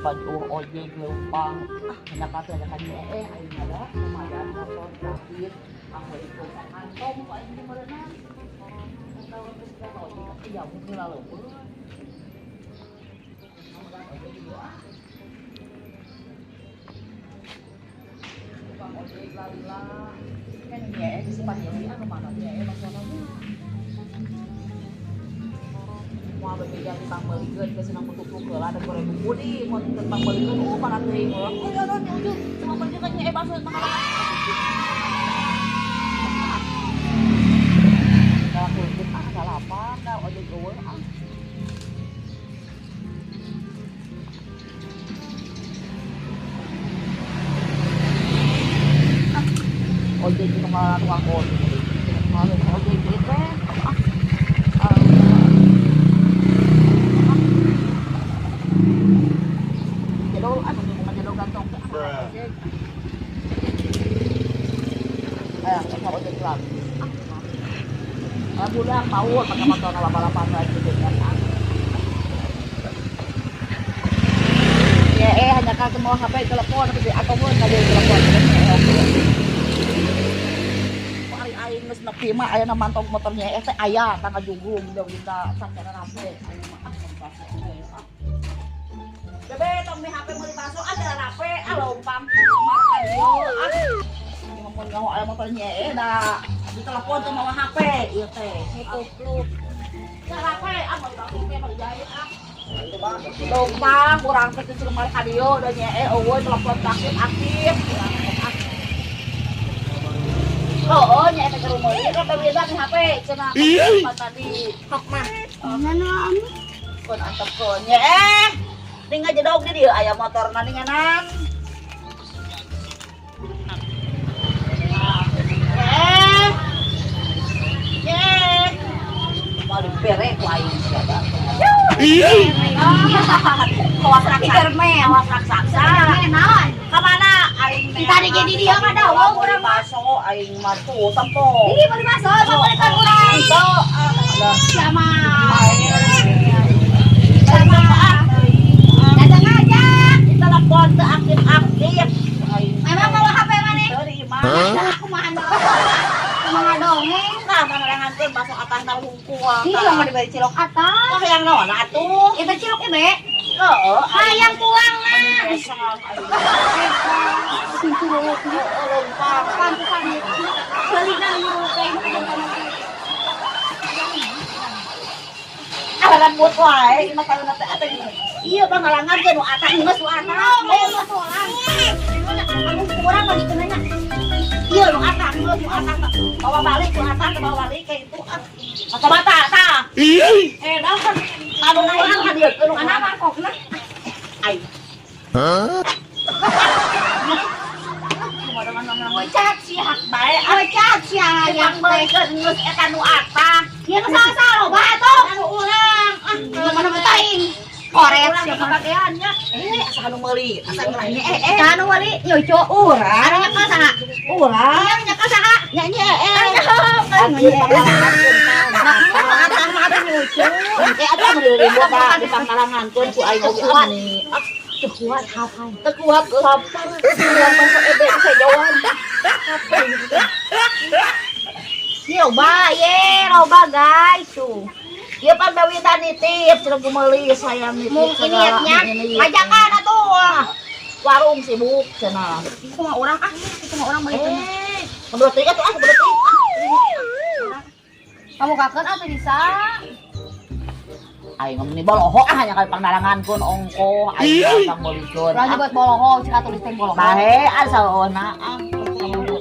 ojek leumpang hanya kata-katanya aing ada lumayan motor gratis aku itu kantong kok aing di merenang kalau kita ojek ya mungkin lalu ojek lalila kan ya disimpan ya anu mana dia masalahnya mau bekerja di pambalikan ke senang tutup ke ada goreng budi mau di pambalikan para teuing oh ya non ujung cuma pergi kan nya bakso makan kalau kulit salah apa dah ojek gue ojek itu malah tukang ojek malah ojek itu ojek lagi bulan mau pakai motor lama-lama lagi dengan ya hanya kan semua HP telepon atau pun tadi telepon aing geus nepi mah aya na mantong motornya teh aya tangga junggung udah kita sakjana rampe aya mah bebe tong mi HP mau dibaso ada rampe lompang makan yo ngomong ngomong aya motornya da ditelepon tuh mawa HP ieu teh itu klub ya rampe mau dibaso teh mau dijahit lompang kurang teh suruh mari ka dieu da nyee eueuh telepon aktif oh nya eta ke rumah ieu kan beda di HP cenah tadi hok mah mana anu kon antepkeun nya ning jedog di dieu aya motorna ninganan mau dibere ku aing siapa kawas raksasa naon ka mana aing tadi jadi dia mah dawa urang masuk aing mah tuh tempo ini mau dimasuk pamulikeun urang itu sama datang aja telepon teu aktif memang bawa HP maneh terima aku mah kumaha dongeng nah manerangankeun masuk atahna hungkul iya mah dibari cilok atas oh yang naon atuh itu cilok ieu be heeh hayang pulang mah pintu lompang pantesan selina nyurukeun rambut wae mah kalau teh atuh iya pangalangan teh nu atah geus nu atah geus solang anu kurang lagi kenanya iya nu atah geus nu atah bawa balik nu atah bawa balik kayak itu mata mata tah dah kan anu urang hadirkeun nu ana mangkokna ai Cat sih hak bae, cat sih yang beukeun geus eta nu atah. Ieu salah loba atuh. Anu urang, mana betaing. Koret sia pakeannya. Asa anu meuli, asa ngranya anu meuli nyucu urang nya ka saha? Urang nya ka saha? Nya nya atah mah ada nyucu. Atuh meuli boga di pangalangankeun ku aing ani. Kuat hafal kuat lapar yang masuk ebe saya jawab apa gitu loba guys tuh dia pan bawitan nitip cenah meuli sayang nitip mungkin niatnya ajakan atuh warung sibuk cenah itu mah orang meuli berarti atuh berarti kamu kakeun atuh bisa aing ngomong boloho hanya kali pandalangankeun ongko aing pang meulikeun urang buat boloho cika tulis teh boloho bae asal ona oke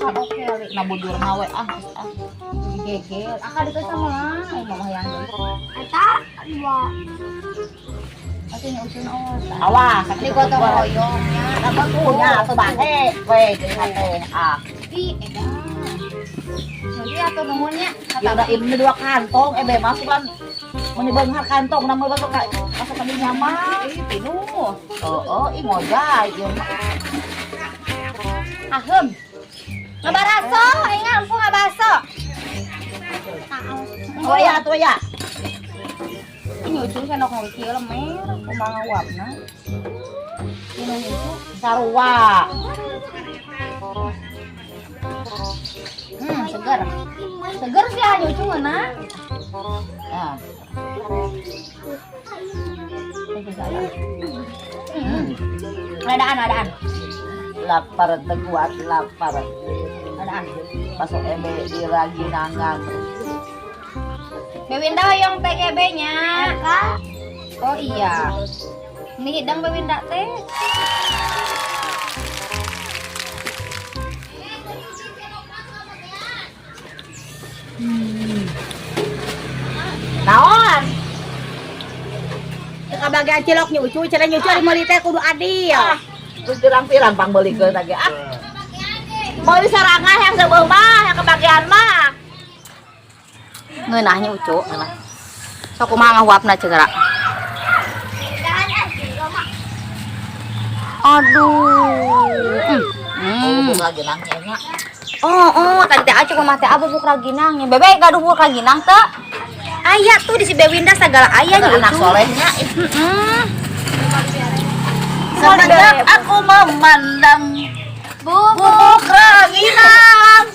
nabujur mah we gegel akad itu sama mama yang eta dua atuh usun awas sakit gotong royongnya dapat punya atuh bae we jeung teh eda jadi atuh nuhunnya kata ini dua kantong ebe masukan menibanghar kantong namun masuk ke dinya mah pinuh ih ngojay ieu mah ahem ngabaraso aing ampun ngabaso oh ya atuh ya ini ujung kana koki lemer kumaha uapna Sarua. Segar. Segar sih hanya cuma nah. Nah. Adaan. Lapar teguat lapar. Adaan. Masuk ebe di Raginangan. Bewinda yang PGB-nya. Oh iya. Ini hidang Bewinda teh. Naon? Kabagian cilok nyucu, cara nyucu ari meuli teh kudu adil. Terus pirang-pirang pang beli ke lagi. Beli sarangan yang sebelah mah, yang kebagian mah. Ngeunah nyucu. Sok kumaha ngahuapna cegera. Aduh. Bubuk lagi nangnya. Oh, tadi teh acuk mah teh bubuk raginangnya. Bebe gaduh bubuk raginang teh. Aya tuh di si Bewinda segala aya nya Anak solehnya. Semenjak aku memandang bubuk ranginang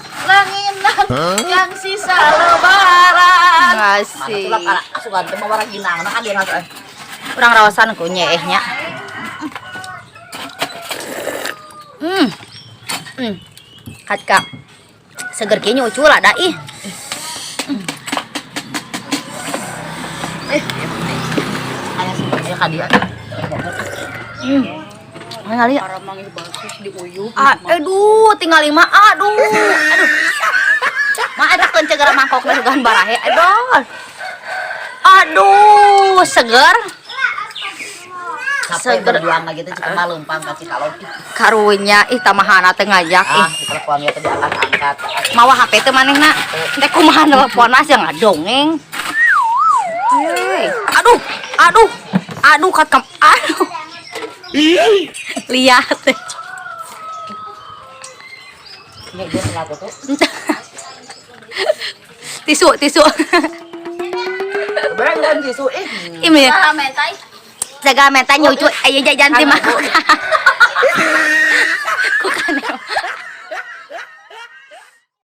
yang sisa lebaran. ngasih. Mana tulak sugan teh mah ranginang nah adi rasa. Urang rawasan ku nyeehnya. Kak. Seger kieu nyucu lah da ih. Aya sih kadia. Ngali. Aduh, tinggal 5. Aduh. Mah ada kencegara mangkokna sugan barahe. Aduh, seger. Sampai berjuang lagi teh cika malumpang ka Cikalong. Karunya ih tamahana teh ngajak ih. Teleponnya teh diangkat-angkat. Mawa HP teh manehna. Teh kumaha nelponna sia ngadongeng. Hei, aduh kakam, aduh. Lihat. Ini dia ngapa tuh? Tisu. Berengan tisu Ini. Jaga mentai nyucu aya jajan ti mah.